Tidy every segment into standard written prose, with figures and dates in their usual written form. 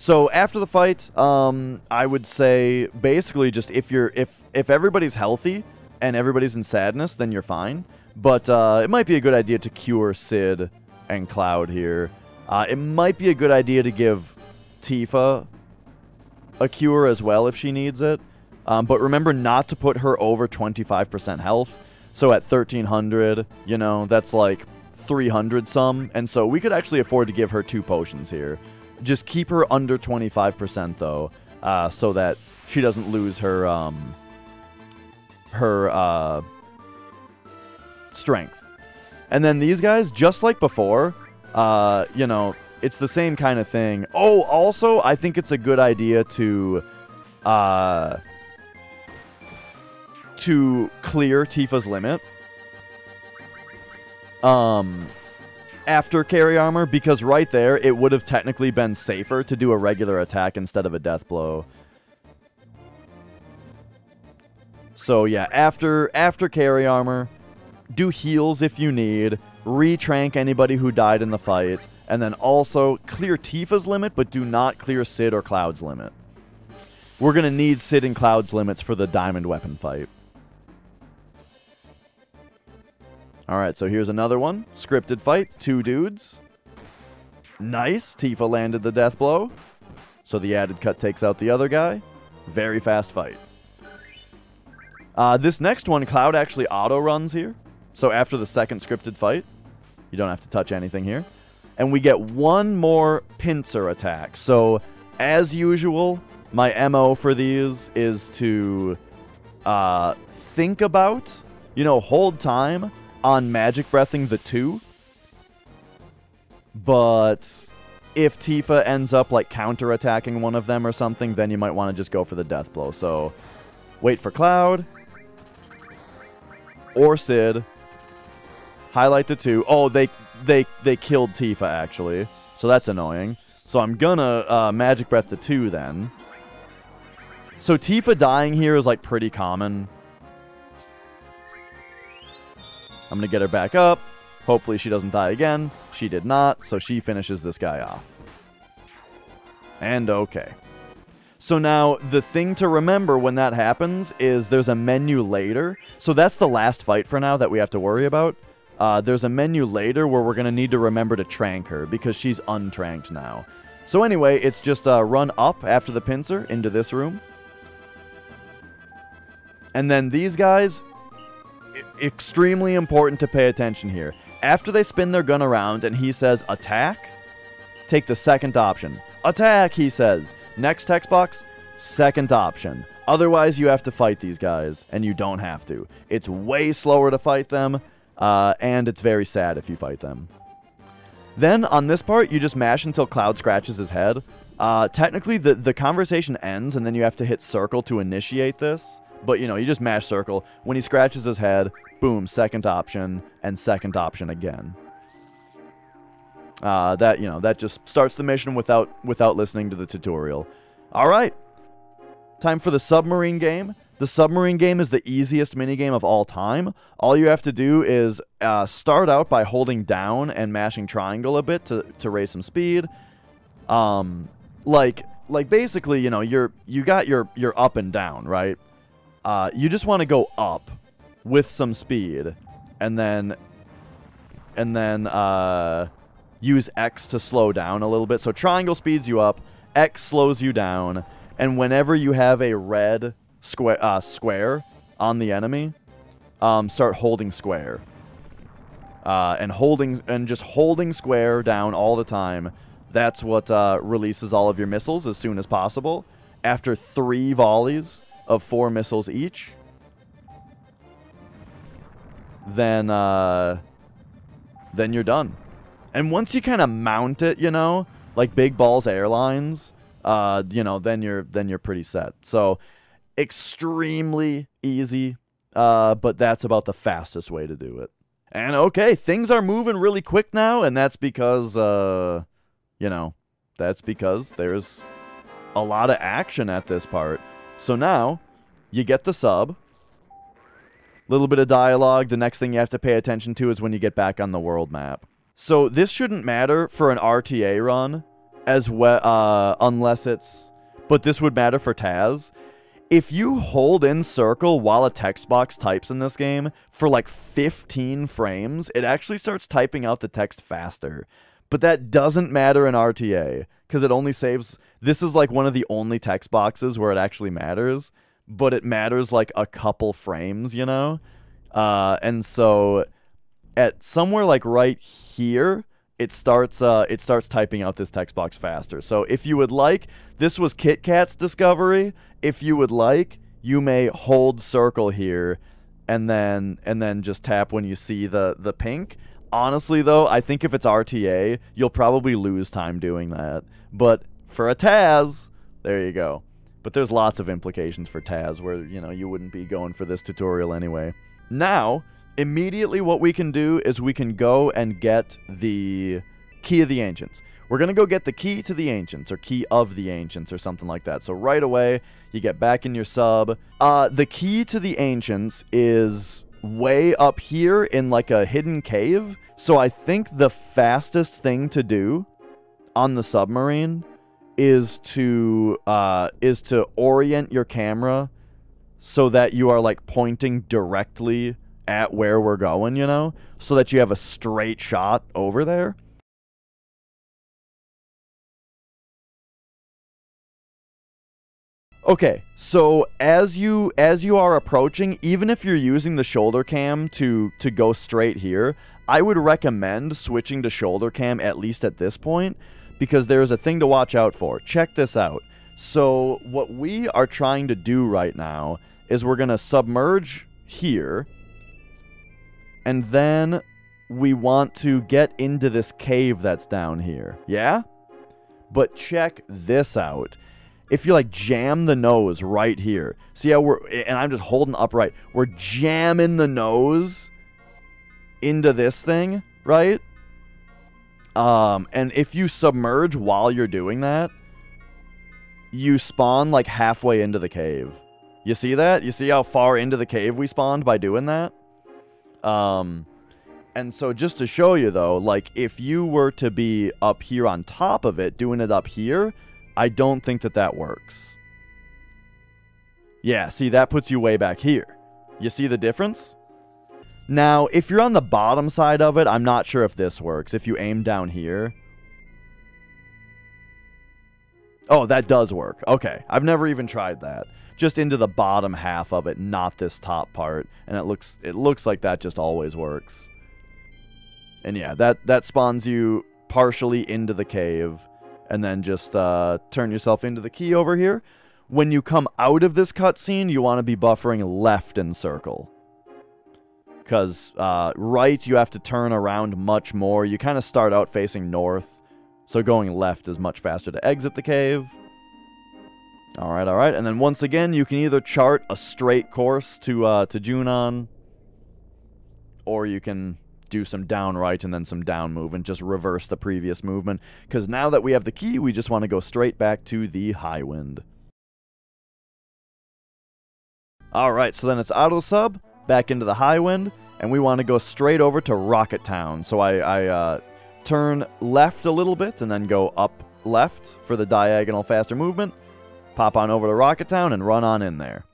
So after the fight, I would say basically just if everybody's healthy and everybody's in sadness, then you're fine. But it might be a good idea to cure Sid and Cloud here. It might be a good idea to give Tifa a cure as well if she needs it. But remember not to put her over 25% health. So at 1300, you know, that's like 300 some. And so we could actually afford to give her 2 potions here. Just keep her under 25% though, so that she doesn't lose her strength. And then these guys, just like before, you know, it's the same kind of thing. Oh, also, I think it's a good idea to clear Tifa's limit after carry armor, because right there, it would have technically been safer to do a regular attack instead of a death blow. So yeah, after carry armor, do heals if you need, retrank anybody who died in the fight, and then also clear Tifa's limit, but do not clear Sid or Cloud's limit. We're going to need Sid and Cloud's limits for the diamond weapon fight. Alright, so here's another one. Scripted fight, 2 dudes. Nice, Tifa landed the death blow. So the added cut takes out the other guy. Very fast fight. This next one, Cloud actually auto-runs here. So after the second scripted fight, you don't have to touch anything here. And we get 1 more pincer attack. So, as usual, my MO for these is to think about, you know, hold time on magic breathing the 2. But if Tifa ends up, like, counter-attacking one of them or something, then you might want to just go for the death blow. So, wait for Cloud. Or Sid. Highlight the 2. Oh, they killed Tifa, actually. So that's annoying. So I'm gonna Magic Breath the 2 then. So Tifa dying here is, like, pretty common. I'm gonna get her back up. Hopefully she doesn't die again. She did not, so she finishes this guy off. And okay. So now, the thing to remember when that happens is there's a menu later. So that's the last fight for now that we have to worry about. There's a menu later where we're going to need to remember to trank her because she's untranked now. So anyway, it's just run up after the pincer into this room. And then these guys, extremely important to pay attention here. After they spin their gun around and he says attack, take the second option. Attack, he says. Next text box, second option. Otherwise, you have to fight these guys, and you don't have to. It's way slower to fight them, and it's very sad if you fight them. Then, on this part, you just mash until Cloud scratches his head. Technically, the conversation ends, and then you have to hit circle to initiate this. But, you know, you just mash circle. When he scratches his head, boom, second option, and second option again. That just starts the mission without listening to the tutorial. Alright. Time for the Submarine Game. The Submarine Game is the easiest minigame of all time. All you have to do is start out by holding down and mashing triangle a bit to raise some speed. Like basically, you know, you got your up and down, right? You just want to go up with some speed, and then use X to slow down a little bit. So triangle speeds you up, X slows you down, and whenever you have a red square on the enemy, start holding square. And just holding square down all the time. That's what releases all of your missiles as soon as possible. After 3 volleys of 4 missiles each, then you're done. And once you kind of mount it, you know, like Big Balls Airlines, you know, then you're pretty set. So extremely easy, but that's about the fastest way to do it. And okay, things are moving really quick now, and that's because you know, that's because there's a lot of action at this part. So now you get the sub. Little bit of dialogue. The next thing you have to pay attention to is when you get back on the world map. So this shouldn't matter for an RTA run, as well, unless it's... But this would matter for Taz. If you hold in circle while a text box types in this game for like 15 frames, it actually starts typing out the text faster. But that doesn't matter in RTA, because it only saves... This is like one of the only text boxes where it actually matters, but it matters like a couple frames, you know? And so at somewhere like right here, it starts typing out this text box faster. So if you would like, this was Kitkat's discovery. If you would like, you may hold circle here and then just tap when you see the pink. Honestly though, I think if it's RTA, you'll probably lose time doing that. But for a Taz, there you go. But there's lots of implications for Taz where, you know, you wouldn't be going for this tutorial anyway. Now, immediately what we can do is we can go and get the Key of the Ancients. We're going to go get the Key to the Ancients, or Key of the Ancients, or something like that. So right away, you get back in your sub. The Key to the Ancients is way up here in like a hidden cave. So I think the fastest thing to do on the submarine is to orient your camera so that you are like pointing directly at where we're going, you know, so that you have a straight shot over there. Okay, so as you are approaching, even if you're using the shoulder cam to go straight here, I would recommend switching to shoulder cam at least at this point, because there is a thing to watch out for. Check this out. So what we are trying to do right now is we're going to submerge here, and then we want to get into this cave that's down here. Yeah? But check this out. If you like jam the nose right here, see how and I'm just holding upright, we're jamming the nose into this thing, right? And if you submerge while you're doing that, you spawn like halfway into the cave. You see that? You see how far into the cave we spawned by doing that? And so just to show you though, like if you were to be up here on top of it, doing it up here, I don't think that works. Yeah, see, that puts you way back here. You see the difference? Now, if you're on the bottom side of it, I'm not sure if this works. If you aim down here. Oh, that does work. Okay, I've never even tried that. Just into the bottom half of it, not this top part. And it looks like that just always works. And yeah, that spawns you partially into the cave. And then just turn yourself into the key over here. When you come out of this cutscene, you want to be buffering left in circle. Because right, you have to turn around much more. You kind of start out facing north. So going left is much faster to exit the cave. Alright, alright. And then once again, you can either chart a straight course to Junon, or you can do some down right and then some down move and just reverse the previous movement. Because now that we have the key, we just want to go straight back to the high wind. Alright, so then it's out of the sub, back into the high wind, and we want to go straight over to Rocket Town. So I turn left a little bit and then go up left for the diagonal faster movement. Pop on over to Rocket Town and run on in there.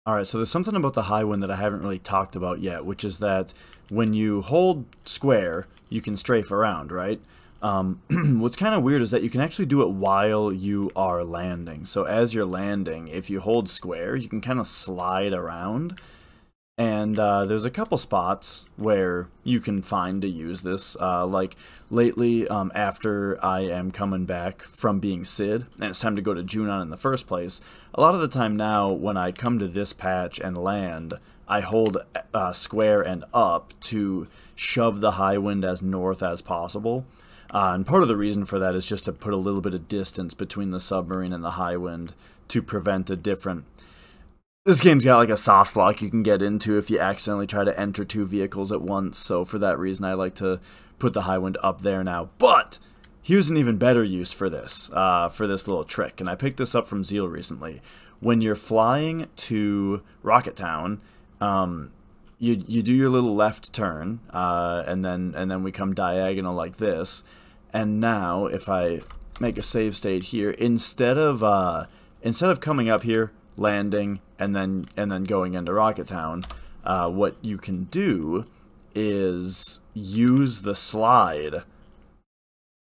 Alright, so there's something about the high wind that I haven't really talked about yet, which is that when you hold square, you can strafe around, right? What's kind of weird is that you can actually do it while you are landing. So as you're landing, if you hold square, you can kind of slide around. And there's a couple spots where you can find to use this. Like lately, after I am coming back from being Sid, and it's time to go to Junon in the first place, a lot of the time now when I come to this patch and land, I hold square and up to shove the high wind as north as possible. And part of the reason for that is just to put a little bit of distance between the submarine and the high wind to prevent a different... This game's got like a soft lock you can get into if you accidentally try to enter two vehicles at once, so for that reason I like to put the high wind up there now. But here's an even better use for this little trick, and I picked this up from Zeal recently. When you're flying to Rocket Town, you do your little left turn, and then we come diagonal like this, and now if I make a save state here. Instead of coming up here, landing, and then going into Rocket Town, what you can do is use the slide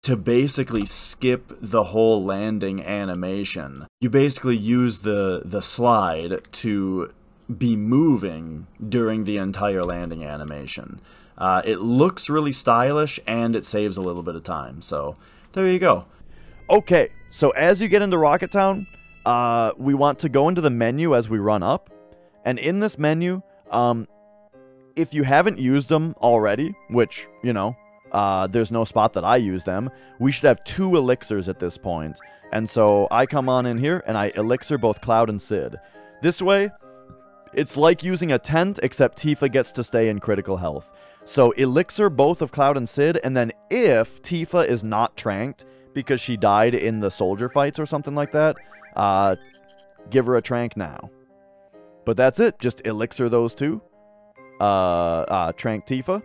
to basically skip the whole landing animation. You basically use the slide to be moving during the entire landing animation. It looks really stylish, and it saves a little bit of time. So there you go. Okay, so as you get into Rocket Town, we want to go into the menu as we run up. And in this menu, if you haven't used them already, which, you know, there's no spot that I use them, we should have 2 elixirs at this point. And so I come on in here, and I elixir both Cloud and Sid. This way, it's like using a tent, except Tifa gets to stay in critical health. So elixir both of Cloud and Sid, and then if Tifa is not tranked, because she died in the soldier fights or something like that, give her a trank now. But that's it, just elixir those 2. Trank Tifa,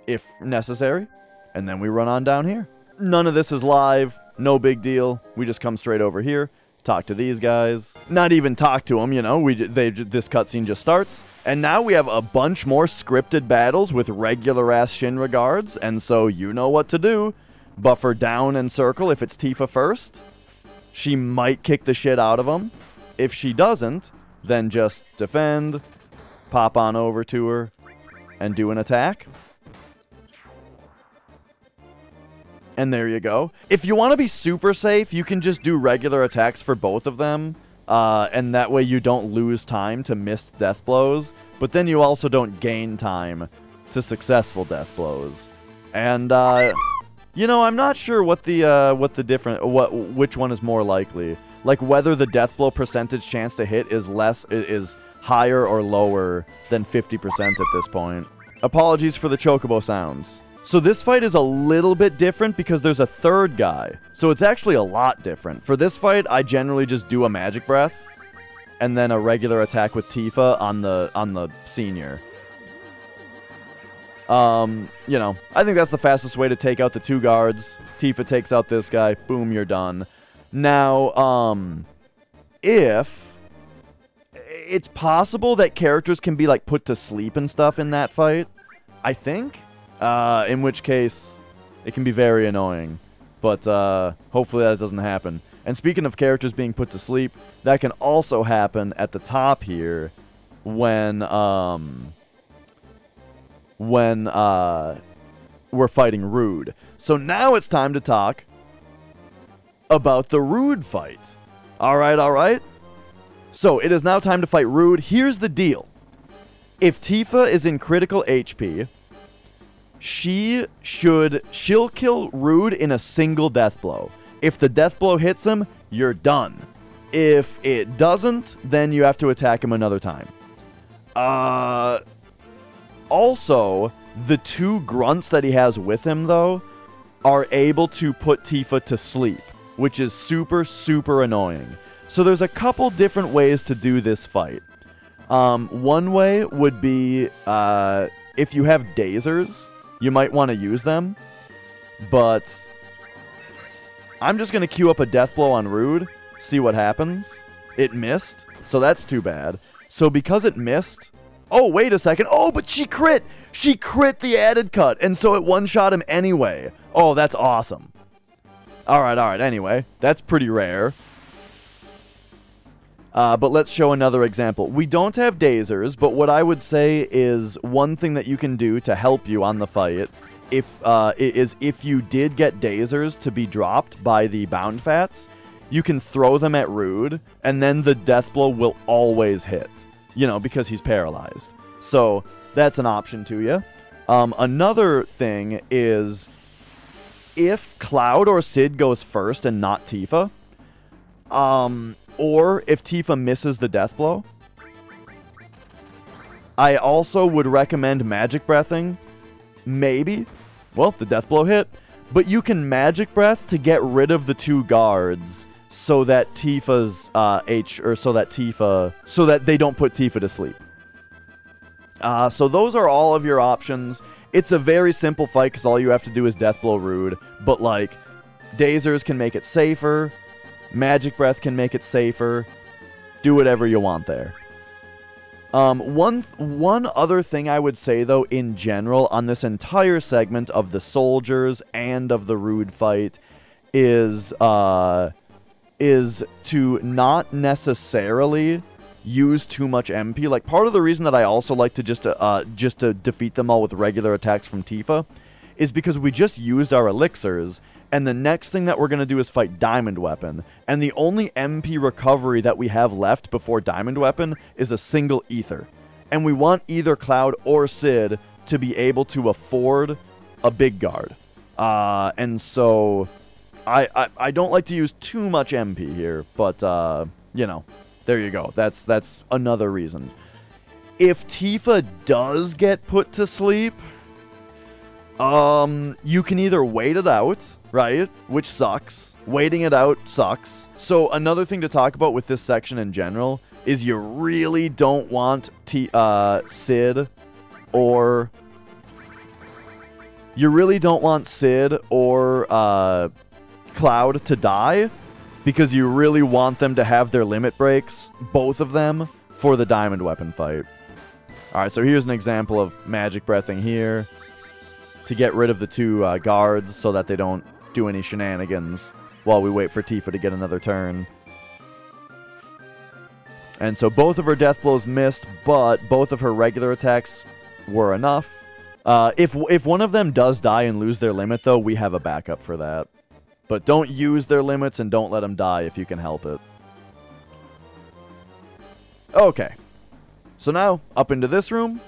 if necessary, and then we run on down here. None of this is live, no big deal. We just come straight over here, talk to these guys. Not even talk to them, you know, this cutscene just starts. And now we have a bunch more scripted battles with regular-ass Shinra guards, and so you know what to do. Buffer down and circle if it's Tifa first. She might kick the shit out of them. If she doesn't, then just defend, pop on over to her, and do an attack. And there you go. If you want to be super safe, you can just do regular attacks for both of them. And that way you don't lose time to missed death blows. But then you also don't gain time to successful death blows. And, you know, I'm not sure what which one is more likely. Like whether the death blow percentage chance to hit is higher or lower than 50% at this point. Apologies for the chocobo sounds. So this fight is a little bit different because there's a third guy. So it's actually a lot different. For this fight, I generally just do a magic breath and then a regular attack with Tifa on the senior. You know, I think that's the fastest way to take out the 2 guards. Tifa takes out this guy, boom, you're done. Now, if it's possible that characters can be like put to sleep and stuff in that fight, I think. In which case, it can be very annoying. But hopefully that doesn't happen. And speaking of characters being put to sleep, that can also happen at the top here when we're fighting Rude. So now it's time to talk about the Rude fight. Alright, alright. So it is now time to fight Rude. Here's the deal. If Tifa is in critical HP, she'll kill Rude in a single death blow. If the death blow hits him, you're done. If it doesn't, then you have to attack him another time. Also, the 2 grunts that he has with him, though, are able to put Tifa to sleep, which is super, super annoying. So there's a couple different ways to do this fight. One way would be, if you have dazers, you might want to use them, but I'm just going to queue up a death blow on Rude, see what happens. It missed, so that's too bad. So because it missed... Oh, wait a second. Oh, but she crit! She crit the added cut, and so it one-shot him anyway. Oh, that's awesome. Alright, anyway. That's pretty rare. But let's show another example. We don't have dazers, but what I would say is one thing that you can do to help you on the fight is if you did get dazers to be dropped by the bound fats, you can throw them at Rude, and then the death blow will always hit. You know, because he's paralyzed. So that's an option to you. Another thing is if Cloud or Sid goes first and not Tifa, or if Tifa misses the death blow, I also would recommend magic breathing. Maybe. Well, the death blow hit. But you can magic breath to get rid of the 2 guards so that Tifa's so that they don't put Tifa to sleep. So those are all of your options. It's a very simple fight because all you have to do is death blow Rude, but like Dazers can make it safer. Magic Breath can make it safer. Do whatever you want there. One other thing I would say, though, in general, on this entire segment of the soldiers and of the Rude fight is to not necessarily use too much MP. Like, part of the reason that I also like to just to defeat them all with regular attacks from Tifa is because we just used our elixirs, and the next thing that we're going to do is fight Diamond Weapon. And the only MP recovery that we have left before Diamond Weapon is a single ether. And we want either Cloud or Sid to be able to afford a big guard. And so I don't like to use too much MP here, but, you know, there you go. That's another reason. If Tifa does get put to sleep, you can either wait it out, right? Which sucks. Waiting it out sucks. So another thing to talk about with this section in general is you really don't want Sid or... You really don't want Sid or Cloud to die, because you really want them to have their limit breaks, both of them, for the Diamond Weapon fight. Alright, so here's an example of Magic Breathing here to get rid of the two guards so that they don't do any shenanigans while we wait for Tifa to get another turn. And so both of her death blows missed, but both of her regular attacks were enough. If one of them does die and lose their limit, though, we have a backup for that. But don't use their limits and don't let them die if you can help it. Okay. So now, up into this room.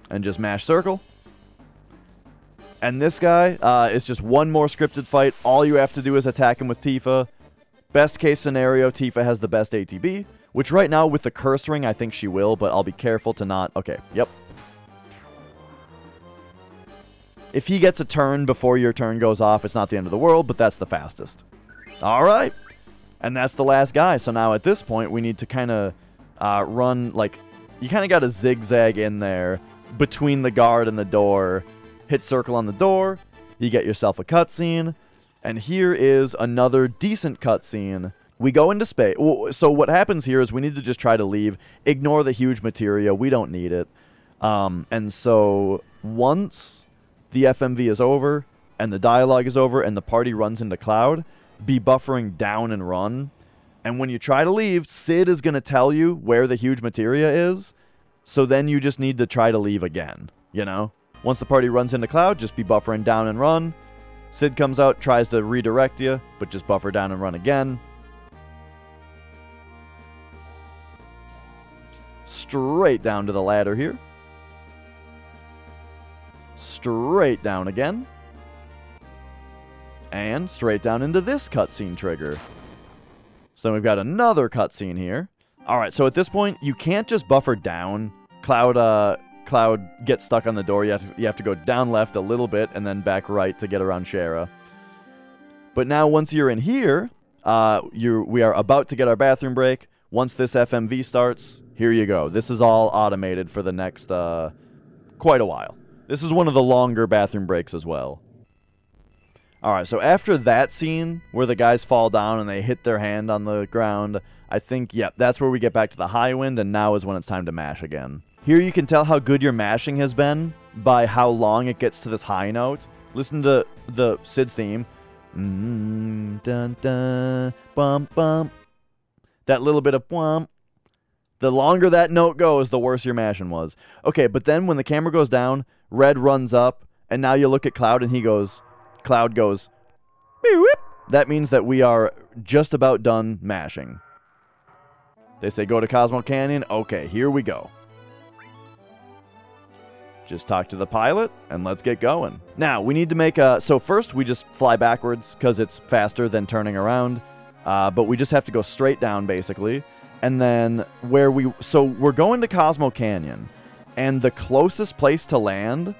And just mash circle. And this guy is just one more scripted fight. All you have to do is attack him with Tifa. Best case scenario, Tifa has the best ATB. Which right now, with the curse ring, I think she will. But I'll be careful to not... Okay, yep. If he gets a turn before your turn goes off, it's not the end of the world, but that's the fastest. Alright. And that's the last guy. So now at this point, we need to kind of run, like, you kind of got to zigzag in there between the guard and the door. Hit circle on the door. You get yourself a cutscene. And here is another decent cutscene. We go into space. So what happens here is we need to just try to leave. Ignore the huge materia. We don't need it. And so once the FMV is over, and the dialogue is over, and the party runs into Cloud, be buffering down and run. And when you try to leave, Sid is going to tell you where the huge materia is, so then you just need to try to leave again, you know? Once the party runs into Cloud, just be buffering down and run. Sid comes out, tries to redirect you, but just buffer down and run again. Straight down to the ladder here. Straight down again. And straight down into this cutscene trigger. So then we've got another cutscene here. Alright, so at this point, you can't just buffer down. Cloud gets stuck on the door. You have to go down left a little bit and then back right to get around Shara. But now once you're in here, we are about to get our bathroom break. Once this FMV starts, here you go. This is all automated for the next quite a while. This is one of the longer bathroom breaks as well. Alright, so after that scene, where the guys fall down and they hit their hand on the ground, I think, yep, that's where we get back to the high wind, and now is when it's time to mash again. Here you can tell how good your mashing has been by how long it gets to this high note. Listen to the Sid's theme. Dun, dun, bum, bum. That little bit of bum. The longer that note goes, the worse your mashing was. Okay, but then when the camera goes down, Red runs up, and now you look at Cloud, and Cloud goes, beep, beep. That means that we are just about done mashing. They say go to Cosmo Canyon. Okay, here we go. Just talk to the pilot, and let's get going. Now, we need to make a... So first, we just fly backwards, because it's faster than turning around. But we just have to go straight down, basically. And then where we... So we're going to Cosmo Canyon. And the closest place to land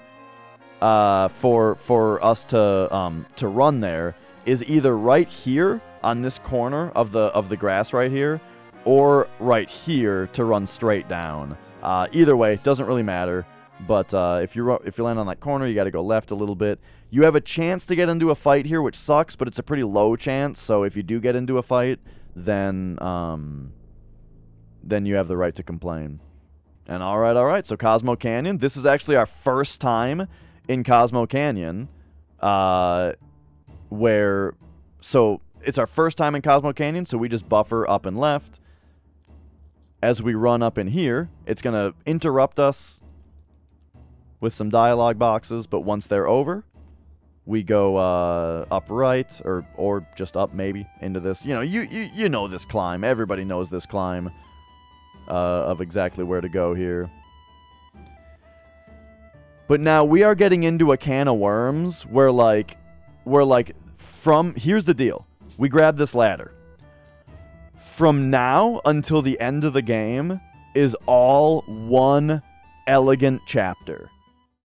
for us to run there is either right here on this corner of the grass right here, or right here to run straight down. Either way, doesn't really matter. But if you land on that corner, you got to go left a little bit. You have a chance to get into a fight here, which sucks, but it's a pretty low chance. So if you do get into a fight, then you have the right to complain. And all right. So Cosmo Canyon. This is actually our first time in Cosmo Canyon, so it's our first time in Cosmo Canyon. So we just buffer up and left. As we run up in here, it's gonna interrupt us with some dialogue boxes, but once they're over, we go up right, or just up maybe into this. You know, you know this climb. Everybody knows this climb of exactly where to go here. But now we are getting into a can of worms where here's the deal. We grab this ladder. From now until the end of the game is all one elegant chapter.